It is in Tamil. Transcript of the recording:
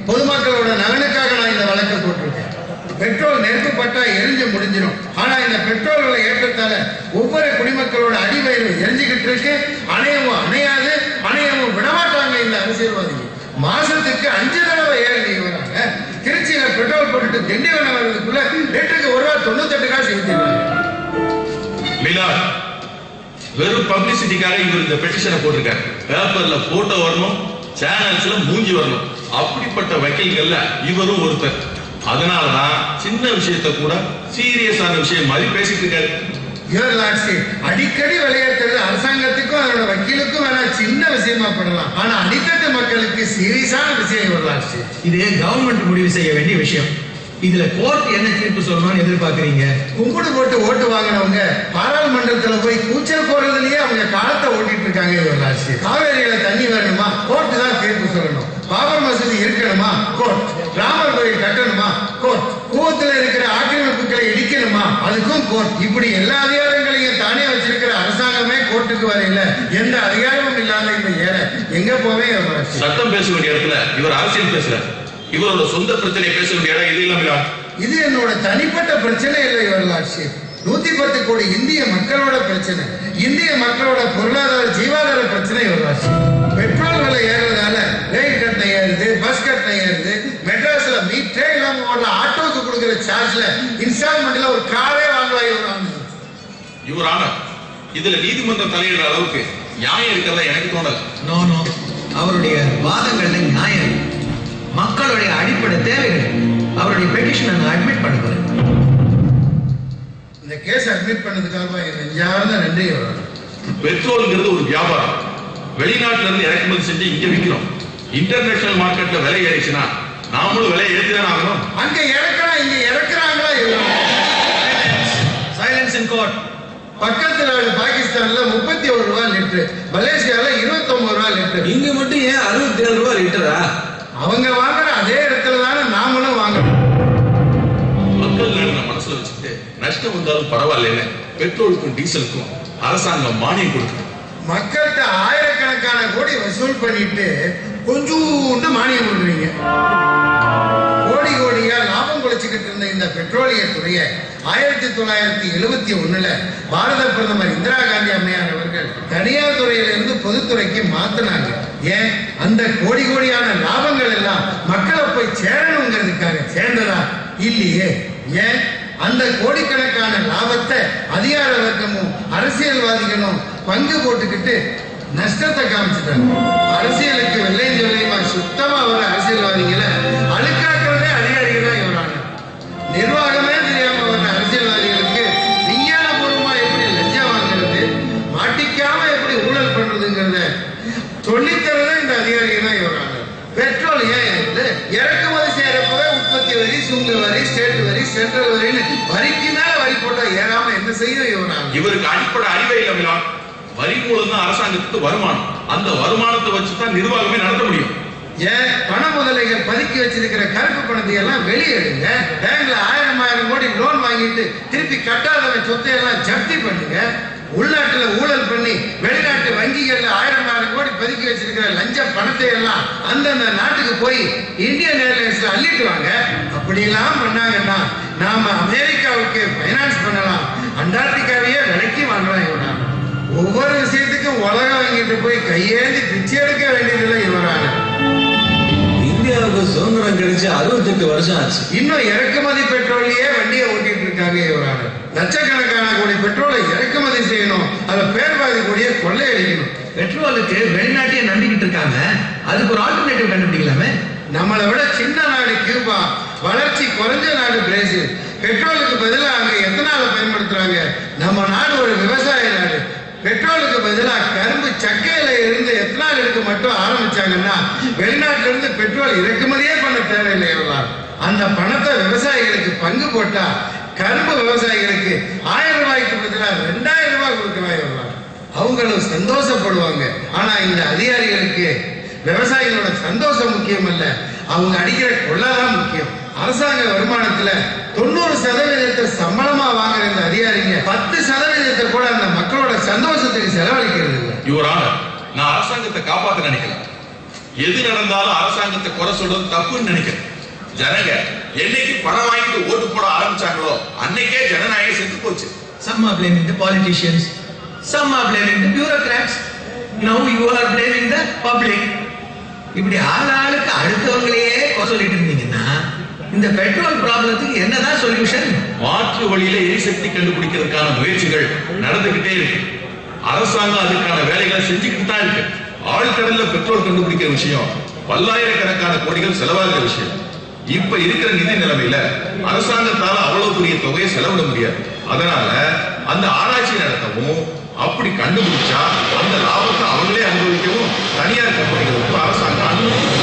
பொதுமக்களோட நலனுக்காக நான் இந்த வழக்கை போட்டிருக்கேன். பெட்ரோல் நெருப்பு பட்டா எரிஞ்சு முடிஞ்சிடும். ஆனா இந்த பெட்ரோல் விலை ஏற்றத்தால ஒவ்வொரு குடிமக்களோட அடிவயிறு எரிஞ்சுக்கிட்டு இருக்கு. அணையவும் அணையாது, அணையவும் விடமாட்டாங்க இந்த அரசியல்வாதிகள். மாசத்துக்கு 5 தடவை ஏறி வராங்க. திருச்சியில பெட்ரோல் போட்டுட்டு திண்டிவனம் வர்றதுக்குள்ள லிட்டருக்கு ₹1.98 ஊத்திடுவாங்க. வெறும் பப்ளிசிட்டிக்காக இவர் இந்த பெட்டிஷனை போட்டிருக்காரு. பேப்பர்ல போட்டோ வரணும், சேனல்ஸ்ல மூஞ்சி வரணும். அப்படிப்பட்ட வக்கீல்கள்ல இவரும் ஒருத்தர். அதனாலதான் சின்ன விஷயத்தை கூட சீரியஸான விஷயம் மாதிரி பேசிட்டு இருக்காரு. அடிக்கடி விளையாட்டுறது அரசாங்கத்துக்கும் அதோட வக்கீலுக்கும் வேணா சின்ன விஷயமா படலாம். ஆனா அடித்தட்டு மக்களுக்கு சீரியஸான விஷயம் வரலாச்சு. இது கவர்மெண்ட் முடிவு செய்ய வேண்டிய விஷயம். இதுல கோர்ட் என்ன தீர்ப்பு சொல்லணும்னு எதிர்பார்க்கறீங்க? கும்பிடு போட்டு ஓட்டு வாங்கினவங்க பாராளுமன்றத்துல போய் கூச்சல் போடுறதுலயே அவங்க காலத்தை ஓட்டிட்டு இருக்காங்க. வரலாச்சு. காவேரியில தண்ணி வேணுமா? கோர்ட் தான் தீர்ப்பு சொல்லணும். பாபர் மசூதி இருக்கணுமா? கோர்ட். ராமர் கோயில் கட்டணுமா? கோர்ட். கூவத்துல இருக்கிற ஆக்கிரமிப்புகளை இடிக்கணுமா? அதுக்கும் கோர்ட். இப்படி எல்லா அதிகாரங்களையும் தானே வச்சிருக்கிற அரசாங்கமே கோர்ட்டுக்கு வரையில எந்த அதிகாரமும் இல்லாத இந்த ஏழை எங்க போவே? சட்டம் பேச வேண்டிய இடத்துல இவர் அரசியல் பேசுறார். இவரோட சொந்த பிரச்சனை பேச வேண்டிய இடம் இது இல்லாம இது என்னோட தனிப்பட்ட பிரச்சனை இல்லை. வரலாச்சு 110 கோடி இந்திய மக்களோட பிரச்சனை, இந்திய மக்களோட பொருளாதார ஜீவாதார பிரச்சனை. வரலாச்சு பெட்ரோல் விலை ஏறதால ரயில் கட்டணம் ஏறுது, பஸ் கட்டணம் ஏறுது. மெட்ராஸ்ல மீட்டரே இல்லாம ஓடுற ஆட்டோக்கு கொடுக்கிற சார்ஜ்ல இன்ஸ்டால்மெண்ட்ல ஒரு காரே வாங்கலாம். இவரான இதுல நீதிமன்றம் தலையிடுற அளவுக்கு நியாயம் இருக்கிறதா எனக்கு தோணல. நோ, அவருடைய வாதங்கள்ல நியாயம், மக்களுடைய அடிப்படை தேவைகள். அவருடைய பெட்டிஷனை அட்மிட் பண்ண போறேன். இந்த கேஸ் அட்மிட் பண்ணதுக்காக நெஞ்சார்ந்த நன்றி. பெட்ரோல்ங்கிறது ஒரு வியாபாரம். வெளிநாட்டுல இருந்து இறக்குமதி செஞ்சு இங்க விற்கிறோம். இன்டர்நேஷனல் மார்க்கெட்ல விலை ஏறிச்சுன்னா நாமளும் விலை ஏற்றிதான் ஆகணும். அங்க இறக்கலாம், இங்க இறக்குறாங்களா? சைலன்ஸ் இன் கோர்ட். பக்கத்து நாடு பாகிஸ்தான்ல ₹31 லிட்டர், மலேசியால ₹29 லிட்டர். இங்க மட்டும் ஏன் ₹67 லிட்டரா? அவங்க வாங்குற அதே இடத்துல தானே நாமளும் வாங்கணும். மக்கள் நலனை மனசுல வச்சுட்டு நஷ்டம் வந்தாலும் பரவாயில்ல, பெட்ரோலுக்கும் டீசலுக்கும் அரசாங்கம் மானியம் கொடுக்கணும். மக்கள்கிட்ட ஆயிரக்கணக்கான கோடி வசூல் பண்ணிட்டு கொஞ்சோண்டு மானியம் கொடுக்குறீங்க. கோடி கோடியா லாபம் குறைச்சிக்கிட்டு இருந்த இந்த பெட்ரோலிய துறையை 1971 பாரத பிரதமர் இந்திரா காந்தி அம்மையார் அவர்கள் தனியார் துறையிலிருந்து பொதுத்துறைக்கு மாத்தினாங்க. ஏன்? அந்த கோடி கோடியான லாபங்கள் எல்லாம் மக்களை போய் சேரணுங்கிறதுக்காக சேர்ந்ததா? இல்லையே. ஏன்? அந்த கோடிக்கணக்கான லாபத்தை அதிகார வர்க்கமும் அரசியல்வாதிகளும் பங்கு போட்டுக்கிட்டு நஷ்டத்தை காமிச்சிட்டாங்க. அரசியலுக்கு வெள்ளையும் சொல்லியுமா சுத்தமா வர அரசியல்வாதிகளை அழுக்காக்குறதே அதிகாரிகள் தான். இவரான நிர்வாகமே தெரியாம வர அரசியல்வாதிகளுக்கு விஞ்ஞானபூர்வமா எப்படி லஞ்சம் வாங்குறது, மாட்டிக்காம எப்படி ஊழல் பண்றதுங்கிறத சொல்லித்தரதே இந்த அதிகாரிகள் தான். இவரான பெட்ரோல் ஏன் இறக்குமதி செய்யறப்பவே உற்பத்தி வரி, சுங்க வரி, ஸ்டேட் வரி, சென்ட்ரல் வரின்னு வரிக்கு மேல வரி போட்டா ஏறாம என்ன செய்யும்? இவருக்கு அடிப்படை அறிவே இல்லை. வரி மூலம் தான் அரசாங்கத்துக்கு வருமானம். அந்த வருமானத்தை வச்சுதான் நிர்வாகமே நடத்த முடியும். ஏன்? பண முதலைகள் பதுக்கி வச்சிருக்கிற கருப்பு பணத்தை எல்லாம் வெளியேடுங்க. பேங்க்ல 1000 கோடி லோன் வாங்கிட்டு திருப்பி கட்டாதவன் சொத்தை எல்லாம் ஜப்தி பண்ணுங்க. உள்நாட்டுல ஊழல் பண்ணி வெளிநாட்டு வங்கிகள்ல 1000 கோடி பதுக்கி வச்சிருக்கிற லஞ்ச பணத்தை எல்லாம் அந்தந்த நாட்டுக்கு போய் இந்தியன் ஏர்லைன்ஸ்ல அள்ளிட்டு வாங்க. அப்படி எல்லாம் பண்ணாங்கன்னா நாம அமெரிக்காவுக்கு பைனான்ஸ் பண்ணலாம், அண்டார்டிகாவையே விலைக்கு வாங்கலாம். இவரான ஒவ்வொரு விஷயத்துக்கும் உலகம் வாங்கிட்டு போய் கையேந்தி பிச்சை எடுக்க வேண்டியதில்லை. இவரான இந்தியாவுக்கு சுதந்திரம் கிடைச்சு 68 வருஷம் ஆச்சு. இன்னும் இறக்குமதி பெட்ரோலையே வண்டியை ஓட்டிட்டு இருக்காங்க. இவரான லட்சக்கணக்கான கோடி பெட்ரோலை இறக்குமதி செய்யணும், அதை பேர்பாதி கோடியை கொள்ளையடிக்கணும். பெட்ரோலுக்கு வெளிநாட்டையே நம்பிக்கிட்டு இருக்காங்க. அதுக்கு ஒரு ஆல்டர்னேட்டிவ் கண்டுபிடிக்கலாமே. நம்மளை விட சின்ன நாடு கியூபா, வளர்ச்சி குறைஞ்ச நாடு பிரேசில். பெட்ரோலுக்கு பதிலாக அங்க எத்தனால பயன்படுத்துறாங்க. நம்ம நாடு ஒரு விவசாய நாடு. பெட்ரோலுக்கு பதிலாக கரும்பு சக்கையில இருந்து எத்தனால் எடுக்க மட்டும் ஆரம்பிச்சாங்கன்னா வெளிநாட்டில இருந்து பெட்ரோல் இறக்குமதியே பண்ண தேவையில்லை. அந்த பணத்தை விவசாயிகளுக்கு பங்கு போட்டா கரும்பு விவசாயிகளுக்கு 1000 ரூபாய்க்கு பதிலாக 2000 ரூபாய் கொடுக்கலாம். அவங்களும் சந்தோஷப்படுவாங்க. ஆனா இந்த அதிகாரிகளுக்கு விவசாயிகளோட சந்தோஷம் முக்கியம் அல்ல, அவங்க அடிக்கிற கொள்ளாதான் முக்கியம். அரசாங்க வருமானத்துல 90% சம்பளமா வாங்குற இந்த அதிகாரிங்க 10% கூட அந்த மக்களோட சந்தோஷத்துக்கு செலவழிக்கிறது இல்லை. யுவர் ஆனர், நான் அரசாங்கத்தை காப்பாற்ற நினைக்கிறேன். எது நடந்தாலும் அரசாங்கத்தை குறை சொல்றது தப்புன்னு நினைக்கிறேன். ஜனங்க என்னைக்கு பணம் வாங்கிட்டு ஓட்டு போட ஆரம்பிச்சாங்களோ அன்னைக்கே ஜனநாயகம் செத்து போச்சு. Some are blaming the politicians, some are blaming the bureaucrats. Now you are blaming the public. இப்படி ஆளாளுக்கு அடுத்தவங்களையே குறை சொல்லிட்டு இருந்தீங்கன்னா இந்த பெட்ரோல் ப்ராப்ளத்துக்கு என்னதான் சொல்யூஷன்? மாற்று வழியில எரிசக்தி கண்டுபிடிக்கிறதுக்கான முயற்சிகள் நடந்துகிட்டே இருக்கு. அரசாங்கம் அதுக்கான வேலைகளை செஞ்சுக்கிட்டு தான் இருக்கு. ஆழ்கடல்ல பெட்ரோல் கண்டுபிடிக்கிற விஷயம் பல்லாயிரக்கணக்கான கோடிகள் செலவாகிற விஷயம். இப்ப இருக்கிற நிதி நிலைமையில அரசாங்கத்தால அவ்வளவு பெரிய தொகையை செலவிட முடியாது. அதனால அந்த ஆராய்ச்சி நடத்தவும், அப்படி கண்டுபிடிச்சா அந்த லாபத்தை அவங்களே அனுபவிக்கவும் தனியார் கம்பெனிகளுக்கு அரசாங்கம் அனுமதி